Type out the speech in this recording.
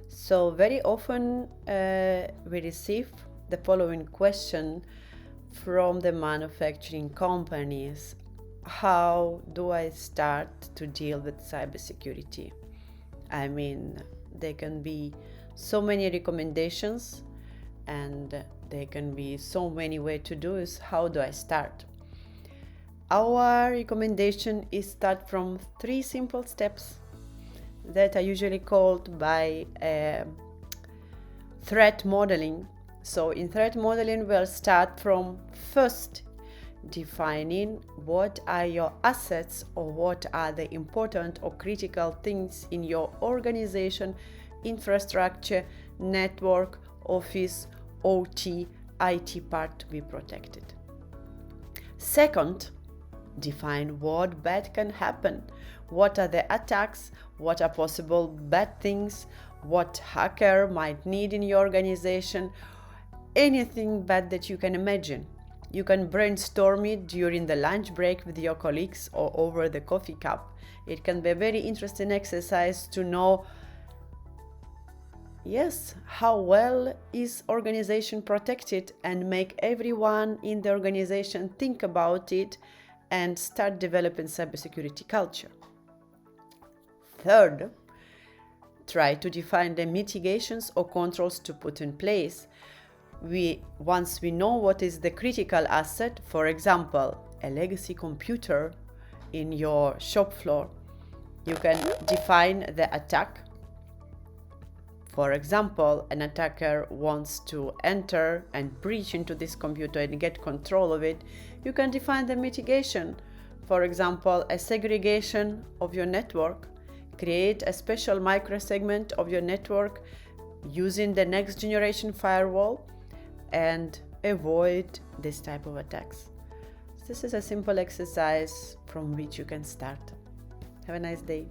So very often we receive the following question from the manufacturing companies. How do I start to deal with cybersecurity? I mean, there can be so many recommendations and there can be so many ways to do is how do I start? Our recommendation is start from 3 simple steps that are usually called by threat modeling. So in threat modeling, we'll start from first defining what are your assets or what are the important or critical things in your organization, infrastructure, network, office, OT, IT part to be protected. Second, define what bad can happen. What are the attacks? What are possible bad things? What hacker might need in your organization? Anything bad that you can imagine. You can brainstorm it during the lunch break with your colleagues or over the coffee cup. It can be a very interesting exercise to know, yes, how well is organization protected, and make everyone in the organization think about it and start developing cybersecurity culture. Third, try to define the mitigations or controls to put in place. Once we know what is the critical asset, for example, a legacy computer in your shop floor, you can define the attack. For example, an attacker wants to enter and breach into this computer and get control of it. You can define the mitigation. For example, a segregation of your network. Create a special microsegment of your network using the next generation firewall and avoid this type of attacks. This is a simple exercise from which you can start. Have a nice day.